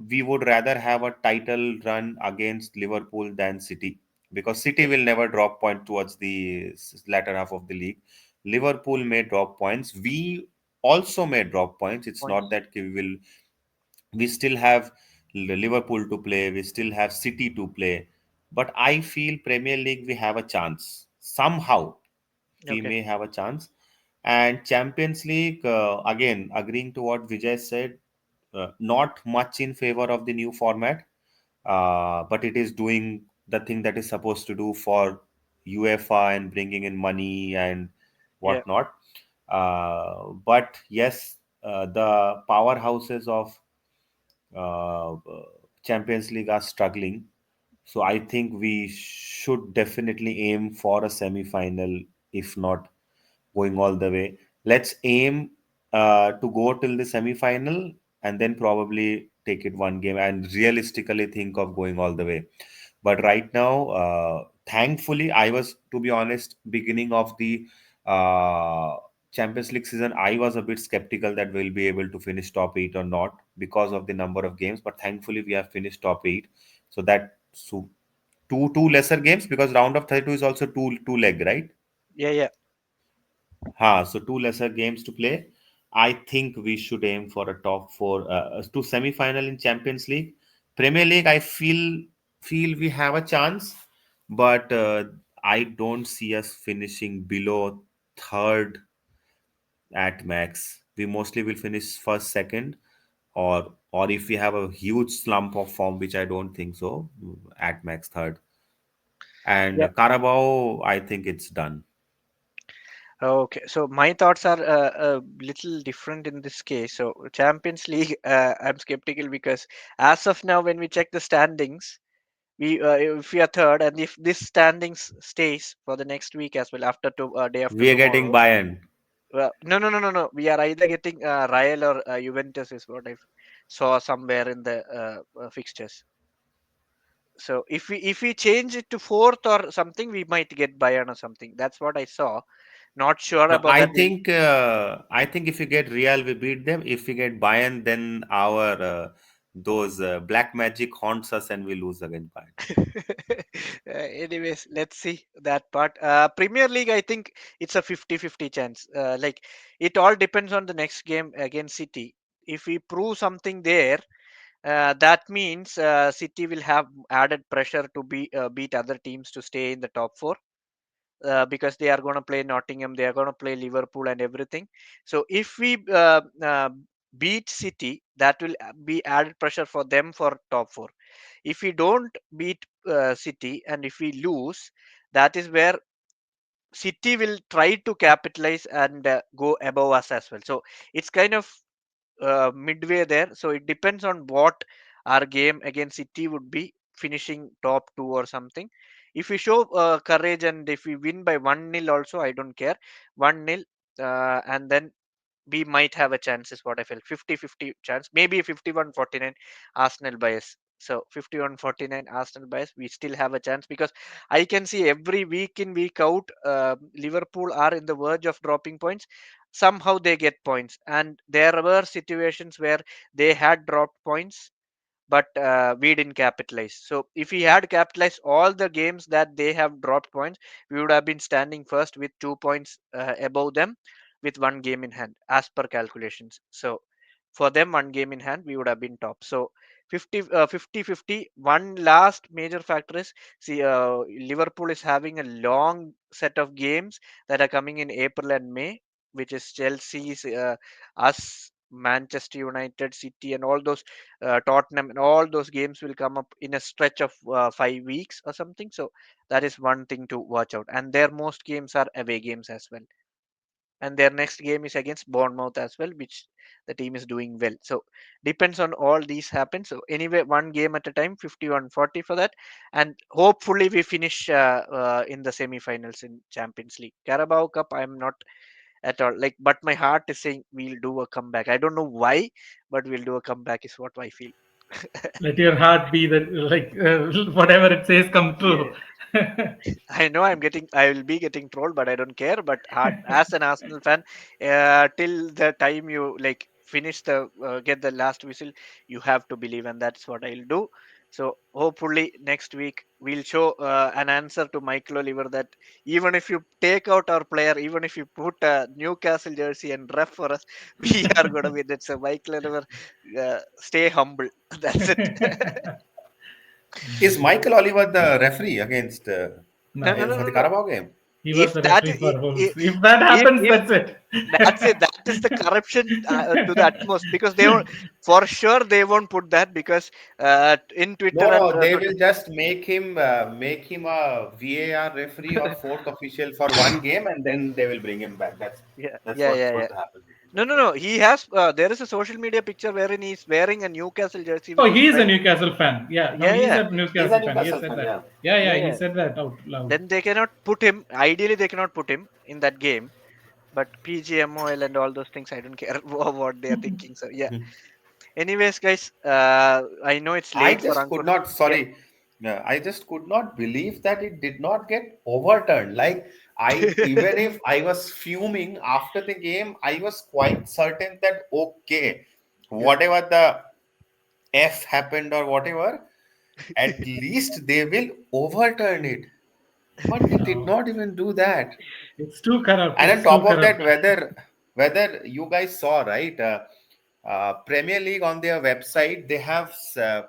[SPEAKER 3] We would rather have a title run against Liverpool than City because City
[SPEAKER 1] yeah,
[SPEAKER 3] will never drop point towards the latter half of the league. Liverpool may drop points. We also may drop points. It's not
[SPEAKER 1] points.
[SPEAKER 3] that we still have Liverpool to play, we still have City to play, but I feel Premier League we have a chance somehow. We
[SPEAKER 1] Okay,
[SPEAKER 3] may have a chance, and Champions League again agreeing to what Vijay said, not much in favor of the new format, but it is doing the thing that is supposed to do for UEFA and bringing in money and
[SPEAKER 1] yeah,
[SPEAKER 3] whatnot. But yes, the powerhouses of uh, Champions League are struggling. So I think we should definitely aim for a semi-final, if not going all the way. Let's aim to go till the semi-final and then probably take it one game and realistically think of going all the way. But right now, thankfully, I was, to be honest, beginning of the uh, Champions League season, I was a bit skeptical that we'll be able to finish top eight or not because of the number of games. But thankfully, we have finished top eight. So two lesser games because round of 32 is also two leg, right?
[SPEAKER 1] yeah, yeah,
[SPEAKER 3] So two lesser games to play. I think we should aim for a top four to semi-final in Champions League. Premier League, I feel we have a chance, but I don't see us finishing below third at max. We mostly will finish first, second, or if we have a huge slump of form, which I don't think so, at max third. And
[SPEAKER 1] yeah.
[SPEAKER 3] Carabao, I think it's done.
[SPEAKER 1] Okay, so my thoughts are a little different in this case. So Champions League, I'm skeptical because as of now, when we check the standings, we if we are third, and if this standings stays for the next week as well, after to day after
[SPEAKER 3] We are getting
[SPEAKER 1] tomorrow,
[SPEAKER 3] Bayern.
[SPEAKER 1] No, no, no, no, no. We are either getting Real or Juventus is what I saw somewhere in the fixtures. So if we change it to fourth or something, we might get Bayern or something. That's what I saw. Not sure
[SPEAKER 3] No,
[SPEAKER 1] about that.
[SPEAKER 3] I think if we get Real, we beat them. If we get Bayern, then our those black magic haunts us and we lose against Bayern.
[SPEAKER 1] Anyways, let's see that part. Premier League, I think it's a 50-50 chance. Like it all depends on the next game against City. If we prove something there, that means City will have added pressure to beat other teams to stay in the top four. Because they are going to play Nottingham, they are going to play Liverpool and everything. So if we beat City, that will be added pressure for them for top four. If we don't beat City and if we lose, that is where City will try to capitalize and go above us as well. So it's kind of midway there. So it depends on what our game against City would be, finishing top two or something. If we show courage and if we win by 1-0 also, I don't care. 1-0, and then we might have a chance is what I felt. 50-50 chance, maybe 51-49 Arsenal bias. So 51-49 Arsenal bias, we still have a chance because I can see every week in week out, Liverpool are in the verge of dropping points. Somehow they get points, and there were situations where they had dropped points, but we didn't capitalize. So if we had capitalized all the games that they have dropped points, we would have been standing first with 2 points above them with one game in hand as per calculations. So for them, one game in hand, we would have been top. So 50-50. One last major factor is, see, Liverpool is having a long set of games that are coming in April and May, which is Chelsea's, us, Manchester United, City, and all those, Tottenham, and all those games will come up in a stretch of 5 weeks or something. So that is one thing to watch out. And their most games are away games as well. And their next game is against Bournemouth as well, which the team is doing well. So depends on all these happen. So anyway, one game at a time, 51-40 for that, and hopefully we finish in the semi-finals in Champions League. Carabao Cup, I'm not at all like, but my heart is saying we'll do a comeback. I don't know why, but we'll do a comeback is what I feel.
[SPEAKER 2] Let your heart be the like whatever it says come true.
[SPEAKER 1] Yeah. I know I will be getting trolled, but I don't care. But as an Arsenal fan, till the time you like finish the get the last whistle, you have to believe, and that's what I'll do. So hopefully next week we'll show an answer to Michael Oliver that even if you take out our player, even if you put a Newcastle jersey and ref for us, we are gonna win it. So Michael Oliver, stay humble. That's it.
[SPEAKER 3] Is Michael Oliver the referee
[SPEAKER 1] No, no,
[SPEAKER 2] No,
[SPEAKER 1] no,
[SPEAKER 3] for
[SPEAKER 1] no,
[SPEAKER 3] the
[SPEAKER 1] no.
[SPEAKER 3] Carabao game?
[SPEAKER 2] he was
[SPEAKER 1] If
[SPEAKER 2] the
[SPEAKER 1] that
[SPEAKER 2] referee for Wolves.
[SPEAKER 1] if
[SPEAKER 2] If that
[SPEAKER 1] if,
[SPEAKER 2] happens,
[SPEAKER 1] if
[SPEAKER 2] that's it.
[SPEAKER 1] that's it. That is the corruption to the utmost because they won't, for sure they won't put that because in Twitter
[SPEAKER 3] No,
[SPEAKER 1] and
[SPEAKER 3] no, they will just make him a VAR referee or fourth official for one game, and then they will bring him back.
[SPEAKER 1] yeah,
[SPEAKER 3] That's
[SPEAKER 1] yeah,
[SPEAKER 3] what's
[SPEAKER 1] yeah,
[SPEAKER 3] going
[SPEAKER 1] yeah.
[SPEAKER 3] to happen.
[SPEAKER 1] No, no, no. He has. There is a social media picture wherein he's wearing a Newcastle jersey
[SPEAKER 2] Oh,
[SPEAKER 1] with his
[SPEAKER 2] he is a
[SPEAKER 1] friend.
[SPEAKER 2] Newcastle fan. Yeah, no,
[SPEAKER 1] Yeah,
[SPEAKER 2] he is
[SPEAKER 1] yeah,
[SPEAKER 2] a
[SPEAKER 3] He's a
[SPEAKER 2] Newcastle fan. He has
[SPEAKER 3] Newcastle
[SPEAKER 2] said
[SPEAKER 3] fan,
[SPEAKER 2] that.
[SPEAKER 3] yeah.
[SPEAKER 2] Yeah,
[SPEAKER 1] yeah,
[SPEAKER 2] yeah, he
[SPEAKER 1] yeah.
[SPEAKER 2] said that out loud.
[SPEAKER 1] Then they cannot put him. Ideally, they cannot put him in that game. But PGMOL and all those things, I don't care what they are thinking. So yeah. Anyways, guys, I know it's
[SPEAKER 3] I
[SPEAKER 1] late for
[SPEAKER 3] just could
[SPEAKER 1] Ankur.
[SPEAKER 3] not,
[SPEAKER 1] Yeah.
[SPEAKER 3] sorry, I just could not believe that it did not get overturned. Like, even if I was fuming after the game, I was quite certain that, okay,
[SPEAKER 1] Yeah.
[SPEAKER 3] whatever the F happened or whatever, at least they will overturn it. But they did
[SPEAKER 2] No,
[SPEAKER 3] not even do that.
[SPEAKER 2] it's too corrupt.
[SPEAKER 3] And on
[SPEAKER 2] It's too
[SPEAKER 3] top of that,
[SPEAKER 2] corrupt.
[SPEAKER 3] whether you guys saw, right, Premier League on their website, they have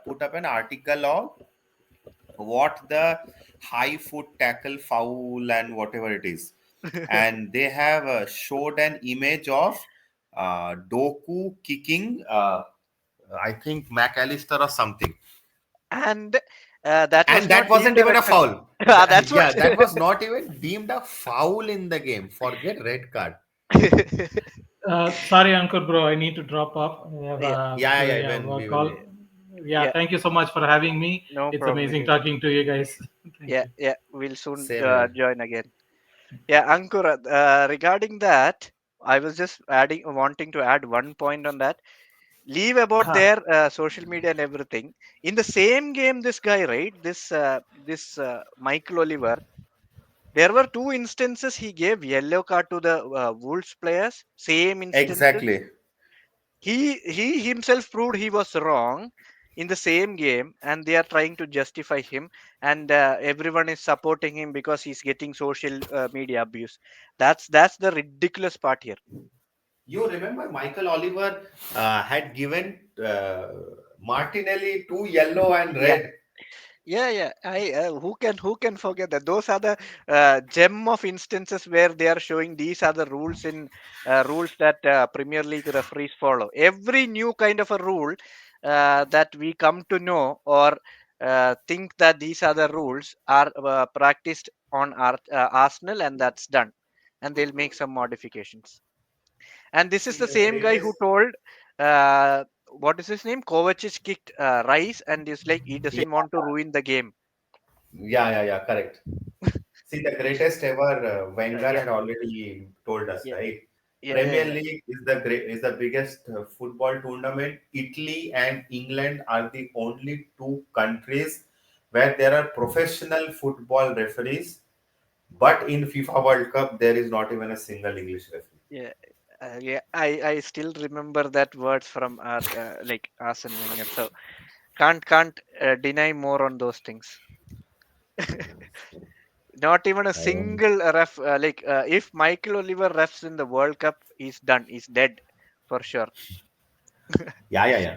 [SPEAKER 3] put up an article of what the high foot tackle foul and whatever it is, and they have showed an image of Doku kicking, I think McAllister or something,
[SPEAKER 1] And that was
[SPEAKER 3] and
[SPEAKER 1] not
[SPEAKER 3] that
[SPEAKER 1] deemed
[SPEAKER 3] wasn't
[SPEAKER 1] a
[SPEAKER 3] even
[SPEAKER 1] red
[SPEAKER 3] a
[SPEAKER 1] card.
[SPEAKER 3] foul.
[SPEAKER 1] That's what.
[SPEAKER 3] Yeah, that was not even deemed a foul in the game. Forget red card.
[SPEAKER 2] Sorry, Ankur, bro. I need to drop off. I have
[SPEAKER 1] Yeah,
[SPEAKER 3] Yeah, yeah,
[SPEAKER 2] yeah,
[SPEAKER 3] even we
[SPEAKER 2] work
[SPEAKER 3] will.
[SPEAKER 2] call. Yeah,
[SPEAKER 1] yeah,
[SPEAKER 2] thank you so much for having me.
[SPEAKER 1] no
[SPEAKER 2] It's
[SPEAKER 1] problem,
[SPEAKER 2] amazing
[SPEAKER 1] Vijay.
[SPEAKER 2] talking to you guys. Thank
[SPEAKER 1] Yeah,
[SPEAKER 2] you.
[SPEAKER 1] yeah, we'll soon
[SPEAKER 3] Same here.
[SPEAKER 1] join again. Yeah, Ankur, regarding that. I was just wanting to add one point on that. Leave about
[SPEAKER 3] Huh.
[SPEAKER 1] their social media and everything. In the same game, this guy, right? This Michael Oliver. There were two instances he gave yellow card to the Wolves players. Same instances.
[SPEAKER 3] Exactly.
[SPEAKER 1] He himself proved he was wrong in the same game, and they are trying to justify him, and everyone is supporting him because he's getting social media abuse. That's the ridiculous part here.
[SPEAKER 3] You remember Michael Oliver had given Martinelli two yellow and
[SPEAKER 1] Yeah.
[SPEAKER 3] red.
[SPEAKER 1] Yeah. I who can forget that? Those are the gem of instances where they are showing these are the rules in rules that Premier League referees follow. Every new kind of a rule that we come to know or think that these are the rules are practiced on Arsenal, and that's done, and they'll make some modifications. And this is
[SPEAKER 3] See
[SPEAKER 1] the
[SPEAKER 3] the
[SPEAKER 1] same guy who
[SPEAKER 3] greatest.
[SPEAKER 1] told what is his name? Kovacic kicked Rice, and is like he
[SPEAKER 3] Yeah,
[SPEAKER 1] doesn't want to ruin the game.
[SPEAKER 3] yeah, correct. See, the greatest ever Wenger
[SPEAKER 1] Yeah,
[SPEAKER 3] had already told us,
[SPEAKER 1] yeah,
[SPEAKER 3] right? Premier
[SPEAKER 1] yeah.
[SPEAKER 3] League is the biggest football tournament. Italy and England are the only two countries where there are professional football referees. But in FIFA World Cup, there is not even a single English referee.
[SPEAKER 1] Yeah, yeah. I still remember that words from our like Arsene Wenger. So can't deny more on those things. Not even a
[SPEAKER 3] I don't.
[SPEAKER 1] single ref. If Michael Oliver refs in the World Cup, he's done. He's dead for sure.
[SPEAKER 3] Yeah.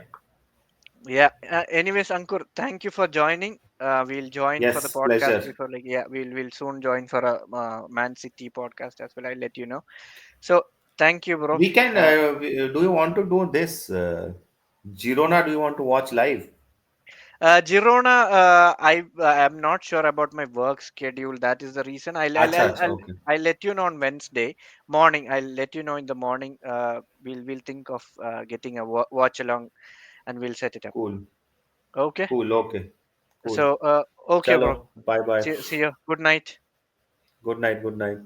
[SPEAKER 1] Yeah. Anyways, Ankur, thank you for joining. We'll join for the
[SPEAKER 3] Yes,
[SPEAKER 1] podcast
[SPEAKER 3] pleasure.
[SPEAKER 1] before, like, yeah, we'll soon join for a Man City podcast as well. I'll let you know. So thank you, bro.
[SPEAKER 3] We can. Do you want to do this? Girona, do you want to watch live?
[SPEAKER 1] Girona, I'm not sure about my work schedule. That is the reason.
[SPEAKER 3] Acha, acha, okay.
[SPEAKER 1] I'll let you know on Wednesday morning. I'll let you know in the morning. We'll think of getting a watch along, and we'll set it up.
[SPEAKER 3] Cool,
[SPEAKER 1] Okay.
[SPEAKER 3] cool, okay, cool.
[SPEAKER 1] So okay, bro.
[SPEAKER 3] Chalo, bye bye.
[SPEAKER 1] See you. Good night.
[SPEAKER 3] Good night, good night.